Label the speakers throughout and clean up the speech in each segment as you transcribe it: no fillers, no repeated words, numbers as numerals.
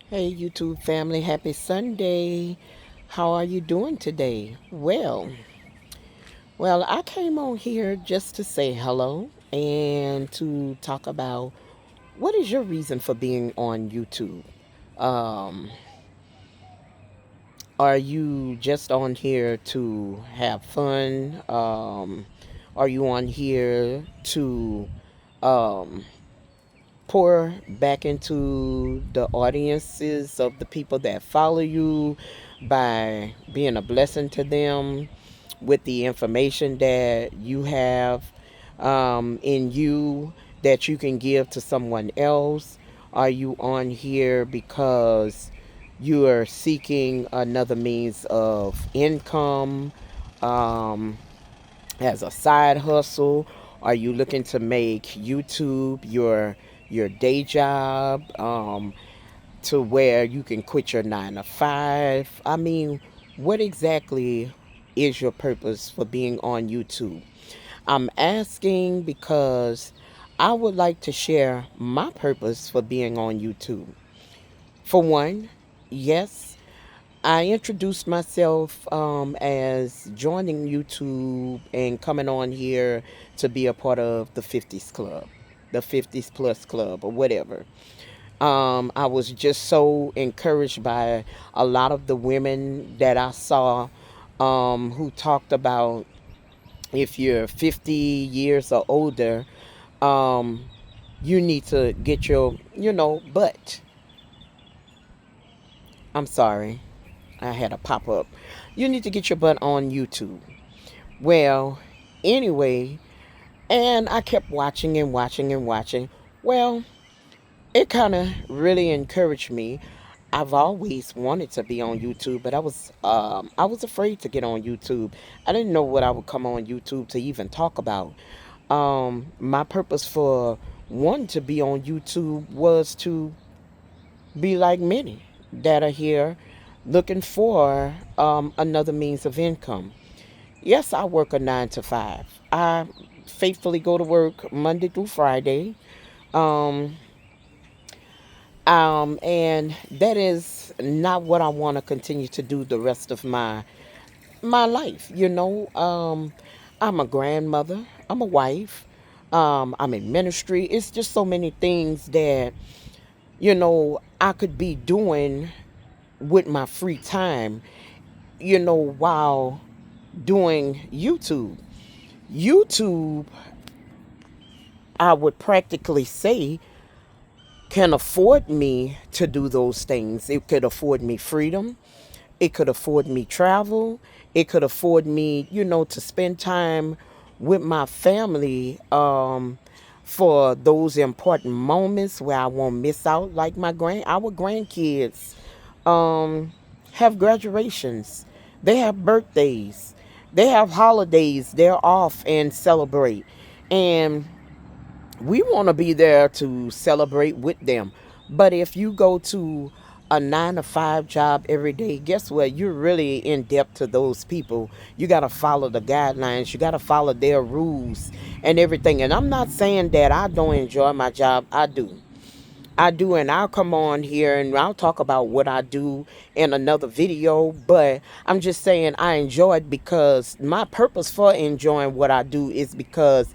Speaker 1: Hey, YouTube family, happy Sunday. How are you doing today? Well, I came on here just to say hello and to talk about what is your reason for being on YouTube? Um, are you just on here to have fun? Are you on here to um, pour back into the audiences of the people that follow you by being a blessing to them with the information that you have in you that you can give to someone else? Are you on here because you are seeking another means of income as a side hustle? Are you looking to make YouTube your day job to where you can quit your 9 to 5? I mean, what exactly is your purpose for being on YouTube? I'm asking because I would like to share my purpose for being on YouTube. For one, yes, I introduced myself as joining YouTube and coming on here to be a part of the 50s Club, the 50s Plus Club, or whatever. I was just so encouraged by a lot of the women that I saw who talked about if you're 50 years or older, um, you need to get your butt. I'm sorry, I had a pop up. You need to get your butt on YouTube. Well, anyway, and I kept watching and watching and watching. Well, it kind of really encouraged me. I've always wanted to be on YouTube, but I was afraid to get on YouTube. I didn't know what I would come on YouTube to even talk about. My purpose for wanting to be on YouTube was to be like many that are here looking for another means of income. Yes, I work a 9 to 5. I faithfully go to work Monday through Friday. Um, and that is not what I want to continue to do the rest of my life. I'm a grandmother. I'm a wife. I'm in ministry. It's just so many things that I could be doing with my free time. While doing YouTube. YouTube, I would practically say, can afford me to do those things. It could afford me freedom. It could afford me travel. It could afford me, to spend time with my family for those important moments where I won't miss out. Like our grandkids have graduations. They have birthdays. They have holidays. They're off and celebrate. And we want to be there to celebrate with them. But if you go to a 9 to 5 job every day, guess what? You're really in debt to those people. You got to follow the guidelines, you got to follow their rules and everything. And I'm not saying that I don't enjoy my job. I do. I do, and I'll come on here and I'll talk about what I do in another video. But I'm just saying I enjoy it because my purpose for enjoying what I do is because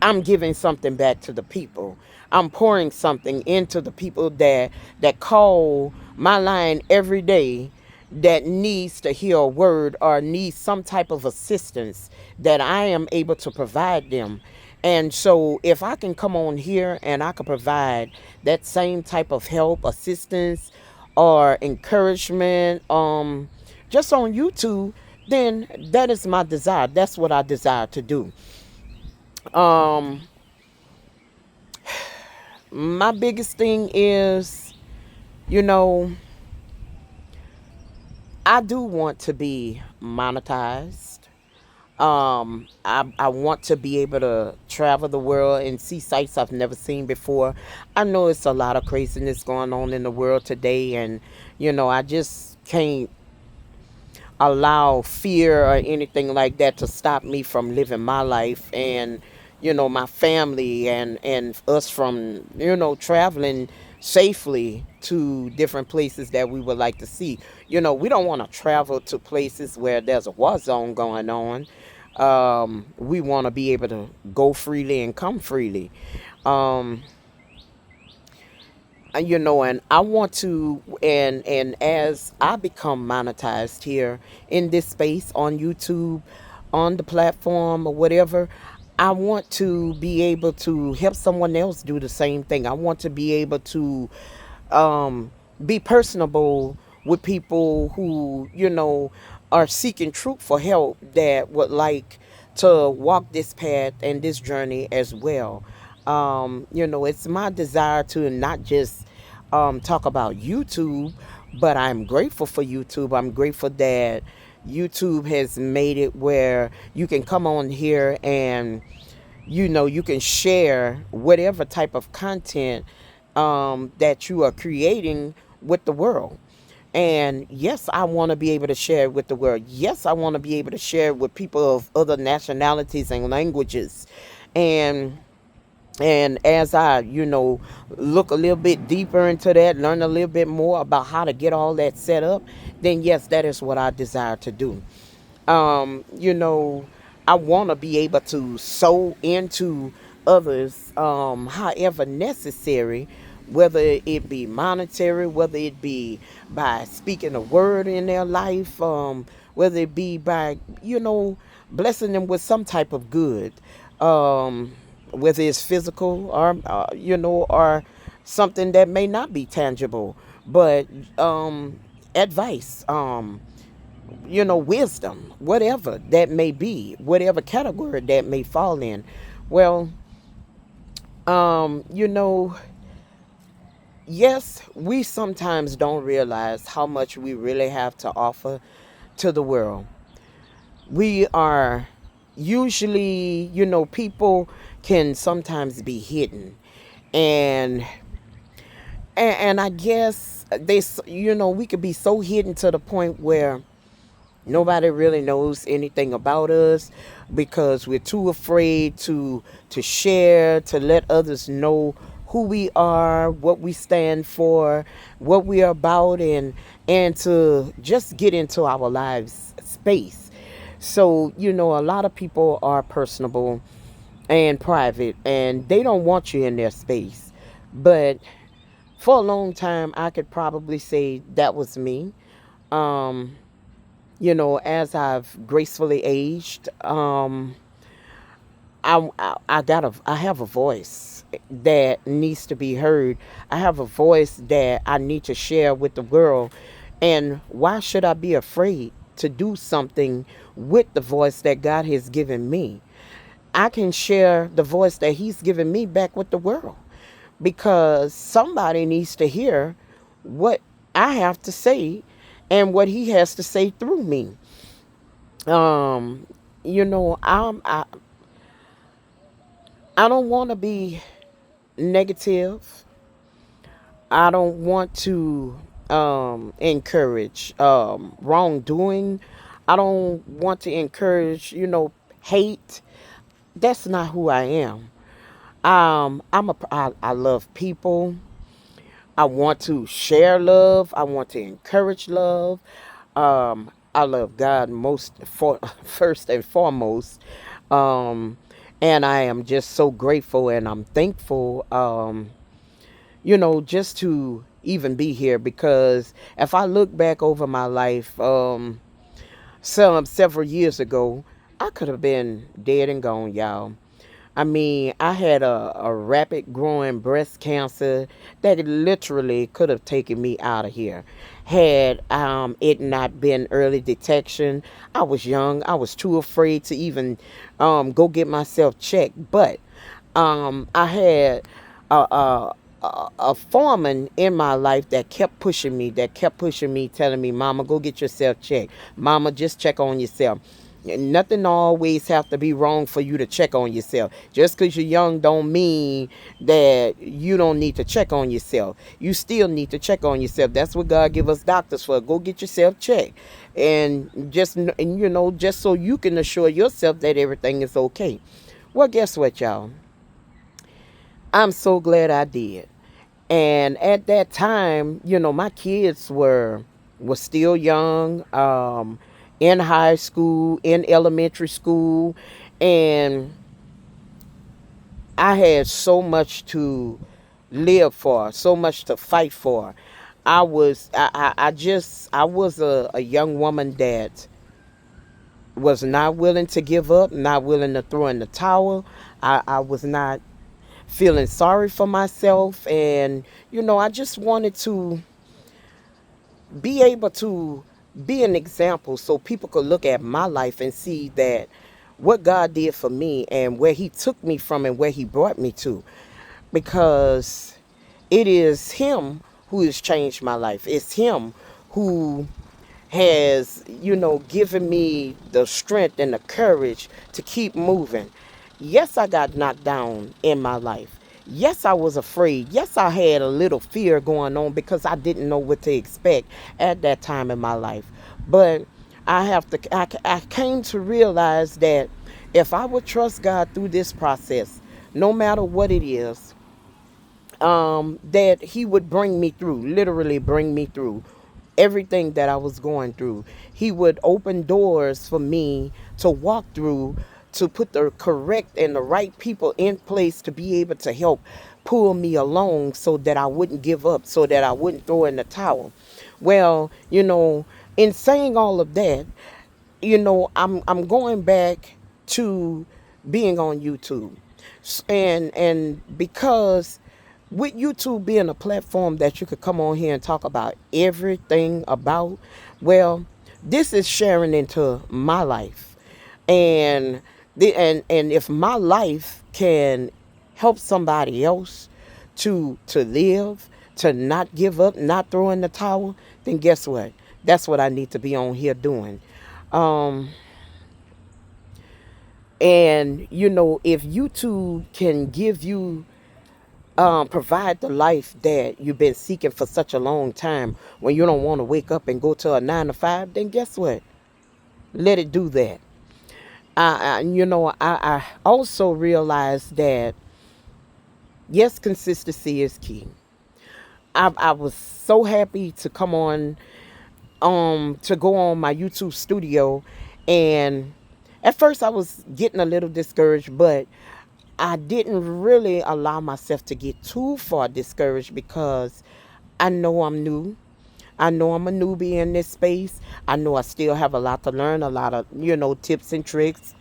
Speaker 1: I'm giving something back to the people. I'm pouring something into the people that call my line every day that needs to hear a word or needs some type of assistance that I am able to provide them. And so if I can come on here and I can provide that same type of help, assistance, or encouragement just on YouTube, then that is my desire. That's what I desire to do. Um my biggest thing is, you know, I do want to be monetized. I want to be able to travel the world and see sights I've never seen before. I know it's a lot of craziness going on in the world today, and I just can't allow fear or anything like that to stop me from living my life and my family and us from traveling safely to different places that we would like to see. We don't want to travel to places where there's a war zone going on. We want to be able to go freely and come freely. Um, and I want to, and as I become monetized here in this space on YouTube, on the platform or whatever, I want to be able to help someone else do the same thing. I want to be able to um, be personable with people who, are seeking truth for help, that would like to walk this path and this journey as well. It's my desire to not just talk about YouTube, but I'm grateful for YouTube. I'm grateful that YouTube has made it where you can come on here and you can share whatever type of content that you are creating with the world. And yes, I want to be able to share it with the world. Yes, I want to be able to share it with people of other nationalities and languages. And as I, look a little bit deeper into that, learn a little bit more about how to get all that set up, then yes, that is what I desire to do. um, you know, I want to be able to sow into others, however necessary, whether it be monetary, whether it be by speaking a word in their life, whether it be by, blessing them with some type of good, whether it's physical or, or something that may not be tangible, but advice. Wisdom, whatever that may be, whatever category that may fall in. Well, um, you know, yes, we sometimes don't realize how much we really have to offer to the world. We are usually, people can sometimes be hidden. And and I guess we could be so hidden to the point where nobody really knows anything about us because we're too afraid to share, to let others know who we are, what we stand for, what we are about, and to just get into our lives space. So, a lot of people are personable and private and they don't want you in their space. But for a long time I could probably say that was me. Um as I've gracefully aged, I have a voice that needs to be heard. I have a voice that I need to share with the world. And why should I be afraid to do something with the voice that God has given me? I can share the voice that He's given me back with the world because somebody needs to hear what I have to say and what He has to say through me. um I don't want to be negative. I don't want to encourage wrongdoing. I don't want to encourage hate. That's not who I am. I love people. I want to share love. I want to encourage love. I love God first and foremost. Um, and I am just so grateful and I'm thankful, just to even be here because if I look back over my life, several years ago, I could have been dead and gone, y'all. I mean, I had a rapid growing breast cancer that literally could have taken me out of here. Had it not been early detection, I was young. I was too afraid to even go get myself checked. But I had a, a, a foreman in my life that kept pushing me, telling me, Mama, go get yourself checked. Mama, just check on yourself. Nothing always have to be wrong for you to check on yourself. Just because you're young don't mean that you don't need to check on yourself. You still need to check on yourself. That's what God give us doctors for. Go get yourself checked. And just so you can assure yourself that everything is okay. Well, guess what, y'all? I'm so glad I did. And at that time, my kids were still young, in high school, in elementary school, and I had so much to live for, so much to fight for. I was a young woman that was not willing to give up, not willing to throw in the towel. I was not feeling sorry for myself, and I just wanted to be able to be an example so people could look at my life and see that what God did for me and where he took me from and where he brought me to, because it is him who has changed my life. It's him who has, given me the strength and the courage to keep moving. Yes, I got knocked down in my life. Yes, I was afraid. Yes, I had a little fear going on because I didn't know what to expect at that time in my life. But I came to realize that if I would trust God through this process, no matter what it is, that he would bring me through, literally bring me through everything that I was going through. He would open doors for me to walk through, to put the correct and the right people in place to be able to help pull me along so that I wouldn't give up, so that I wouldn't throw in the towel. Well, in saying all of that, I'm going back to being on YouTube. And because with YouTube being a platform that you could come on here and talk about everything about, well, this is sharing into my life. And and if my life can help somebody else to live, to not give up, not throw in the towel, then guess what? That's what I need to be on here doing. Um, and if YouTube can give you, provide the life that you've been seeking for such a long time, when you don't want to wake up and go to a 9 to 5, then guess what? Let it do that. I also realized that yes, consistency is key. I was so happy to come on, to go on my YouTube studio, and at first I was getting a little discouraged, but I didn't really allow myself to get too far discouraged because I know I'm new. I know I'm a newbie in this space. I know I still have a lot to learn, a lot of, tips and tricks,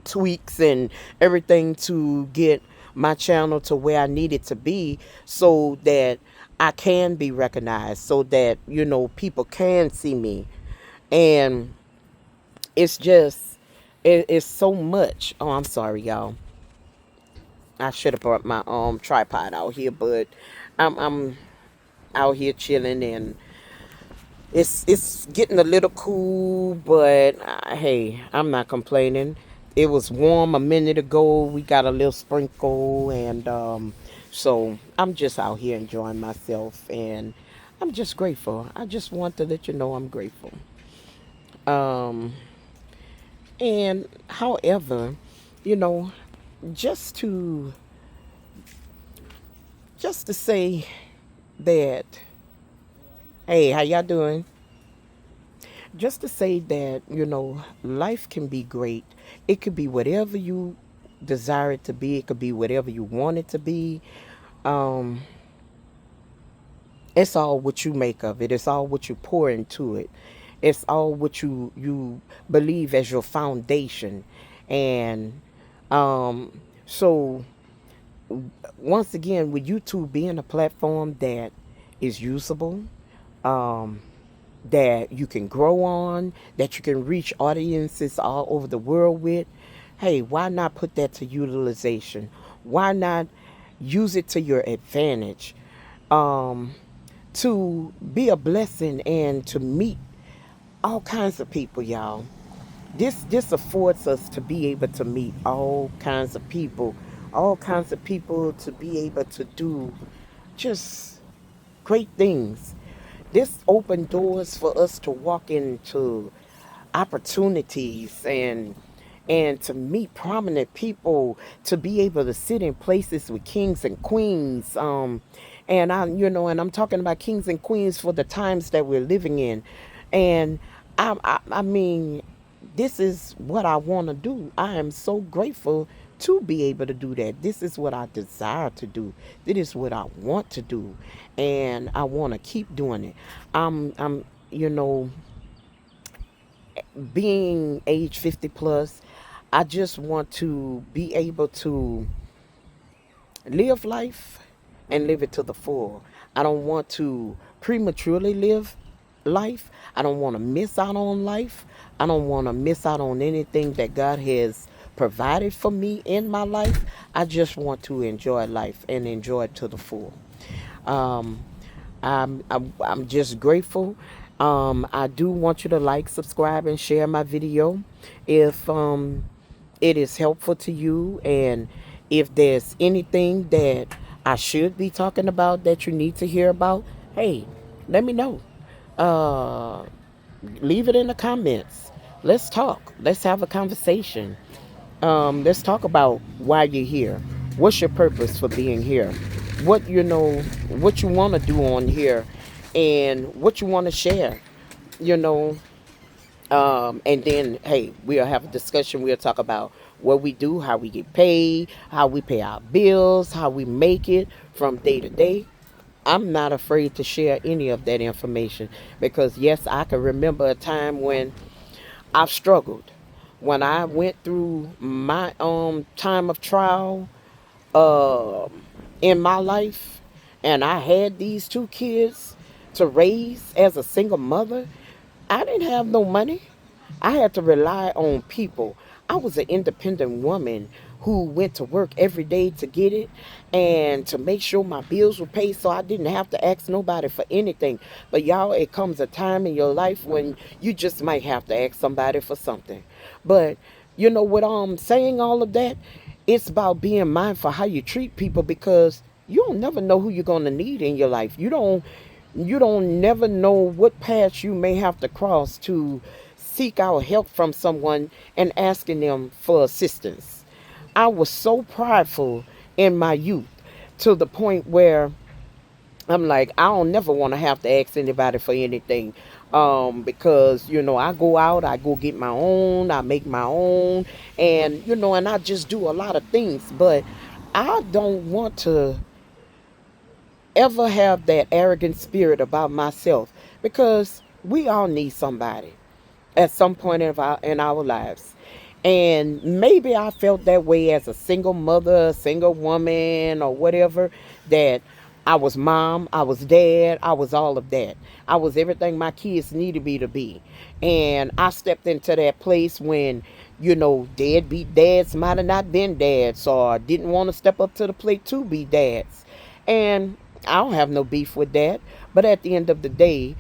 Speaker 1: tweaks, and everything to get my channel to where I need it to be so that I can be recognized, so that, people can see me. And it's just, it's so much. Oh, I'm sorry, y'all. I should have brought my tripod out here, but I'm out here chilling, and it's getting a little cool, but hey, I'm not complaining. It was warm a minute ago. We got a little sprinkle, and so I'm just out here enjoying myself, and I'm just grateful. I just want to let you know I'm grateful. Um, and however, you know, just to say that, hey, how y'all doing? Just to say that, life can be great. It could be whatever you desire it to be. It could be whatever you want it to be. Um, it's all what you make of it. It's all what you pour into it. It's all what you believe as your foundation. And so once again, with YouTube being a platform that is usable, um, that you can grow on, that you can reach audiences all over the world with, hey, why not put that to utilization? Why not use it to your advantage? Um, to be a blessing and to meet all kinds of people, y'all. This affords us to be able to meet all kinds of people to be able to do just great things. This opened doors for us to walk into opportunities and to meet prominent people, to be able to sit in places with kings and queens, And and I'm talking about kings and queens for the times that we're living in. And I mean, this is what I want to do. I am so grateful to be able to do that. This is what I desire to do. This is what I want to do, and I want to keep doing it. I'm, you know, being age 50 plus, I just want to be able to live life and live it to the full. I don't want to prematurely live life. I don't want to miss out on life. I don't want to miss out on anything that God has provided for me in my life. I just want to enjoy life and enjoy it to the full. Um, I'm just grateful. I do want you to like, subscribe, and share my video if it is helpful to you, and if there's anything that I should be talking about that you need to hear about, hey, let me know. Uh, Leave it in the comments. Let's talk. Let's have a conversation. Let's talk about why you're here. What's your purpose for being here? What you want to do on here, and what you want to share. You know, and then, hey, we'll have a discussion. We'll talk about what we do, how we get paid, how we pay our bills, how we make it from day to day. I'm not afraid to share any of that information because, yes, I can remember a time when I've struggled. When I went through my time of trial in my life, and I had these two kids to raise as a single mother, I didn't have no money. I had to rely on people. I was an independent woman who went to work every day to get it and to make sure my bills were paid so I didn't have to ask nobody for anything. But y'all, it comes a time in your life when you just might have to ask somebody for something. But you know what I'm saying all of that? It's about being mindful how you treat people because you don't never know who you're going to need in your life. You don't never know what paths you may have to cross to seek out help from someone and asking them for assistance. I was so prideful in my youth to the point where I'm like, I don't never want to have to ask anybody for anything. Because, I go out, I go get my own, I make my own, and, and I just do a lot of things. But I don't want to ever have that arrogant spirit about myself because we all need somebody at some point in our lives. And maybe I felt that way as a single mother, single woman, or whatever, that I was mom, I was dad, I was all of that. I was everything my kids needed me to be. And I stepped into that place when, deadbeat dads might have not been dads or didn't want to step up to the plate to be dads. And I don't have no beef with that. But at the end of the day,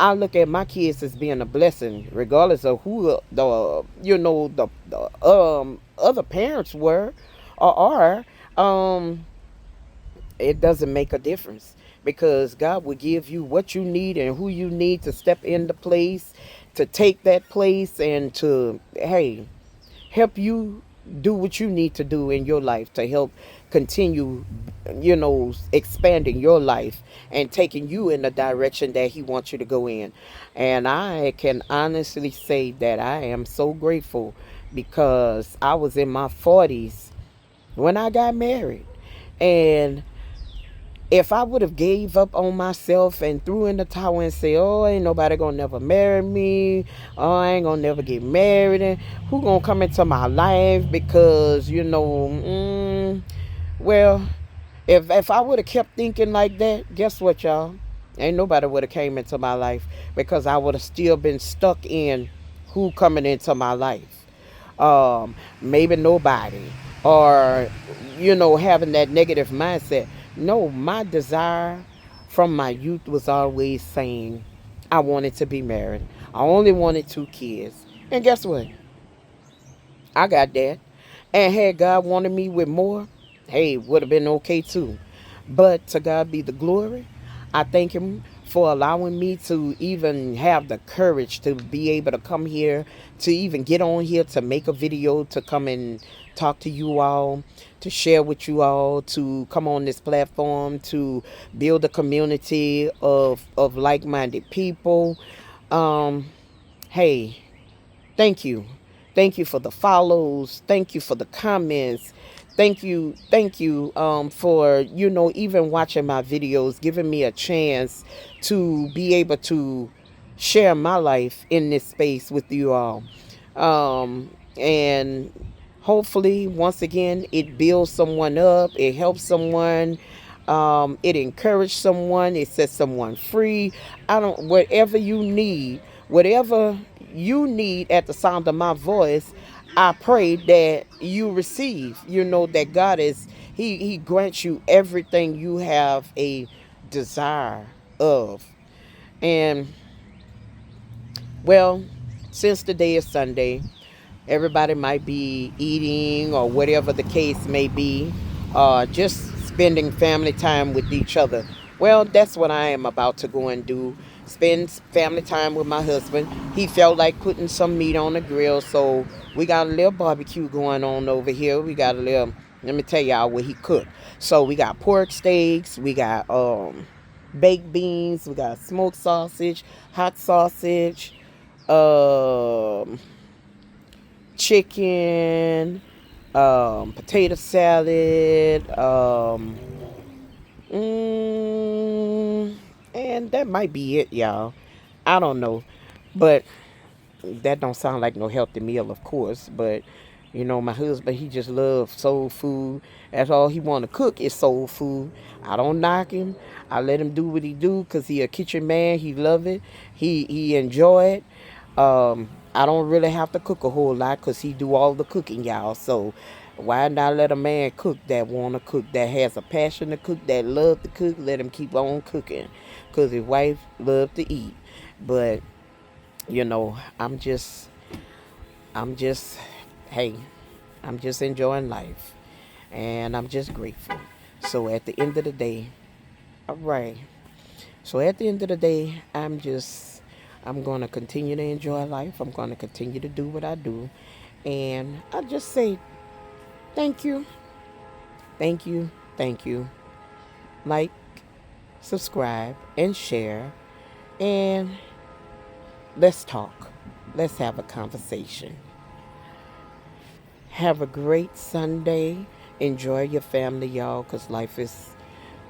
Speaker 1: I look at my kids as being a blessing, regardless of who the other parents were or are. It doesn't make a difference because God will give you what you need and who you need to step into place, to take that place, and to, hey, help you do what you need to do in your life to help continue, expanding your life and taking you in the direction that He wants you to go in. And I can honestly say that I am so grateful because I was in my 40s when I got married. And if I would have gave up on myself and threw in the towel and said, oh, ain't nobody gonna never marry me, oh, I ain't gonna never get married, and who gonna come into my life because, well, if I would have kept thinking like that, guess what, y'all? Ain't nobody would have came into my life because I would have still been stuck in who coming into my life. Maybe nobody, or having that negative mindset. No, my desire from my youth was always saying I wanted to be married. I only wanted two kids, and guess what? I got that. And had God wanted me with more, hey, would have been okay too. But to God be the glory. I thank Him for allowing me to even have the courage to be able to come here, to even get on here, to make a video, to come and talk to you all, to share with you all, to come on this platform, to build a community of like-minded people. Um, hey, thank you. Thank you for the follows. Thank you for the comments. Thank you for, even watching my videos, giving me a chance to be able to share my life in this space with you all. And hopefully, once again, it builds someone up, it helps someone, it encourages someone, it sets someone free. Whatever you need at the sound of my voice, I pray that you receive. That God He grants you everything you have a desire of. And well, since today is Sunday, everybody might be eating or whatever the case may be, just spending family time with each other. Well, that's what I am about to go and do. Spend family time with my husband. He felt like putting some meat on the grill, so we got a little barbecue going on over here. We got a little, let me tell y'all what he cooked. So we got pork steaks, we got baked beans, we got smoked sausage, hot sausage, um chicken, potato salad, and that might be it, y'all. I don't know, but that don't sound like no healthy meal, of course. But my husband, he just loves soul food. That's all he want to cook is soul food. I don't knock him. I let him do what he do because he a kitchen man. He love it. He enjoy it. I don't really have to cook a whole lot because he do all the cooking, y'all. So why not let a man cook that want to cook, that has a passion to cook, that love to cook? Let him keep on cooking because his wife love to eat. But I'm just, hey, I'm just enjoying life, and I'm just grateful. So at the end of the day, all right. So at the end of the day, I'm going to continue to enjoy life. I'm going to continue to do what I do. And I just say thank you, thank you, thank you. Like, subscribe, and share. And let's talk. Let's have a conversation. Have a great Sunday. Enjoy your family, y'all, because life is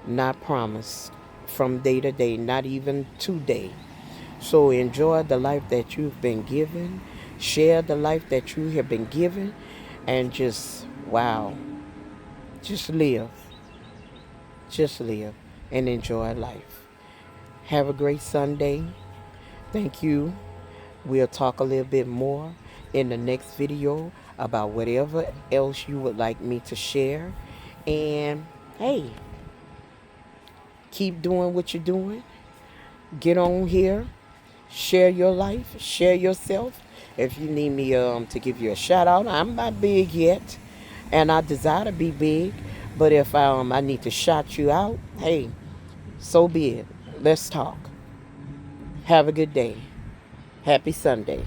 Speaker 1: not promised from day to day, not even today. So enjoy the life that you've been given. Share the life that you have been given. And just, wow, just live. Just live and enjoy life. Have a great Sunday. Thank you. We'll talk a little bit more in the next video about whatever else you would like me to share. And hey, keep doing what you're doing. Get on here. Share your life. Share yourself. If you need me to give you a shout out, I'm not big yet. And I desire to be big. But if I need to shout you out, hey, so be it. Let's talk. Have a good day. Happy Sunday.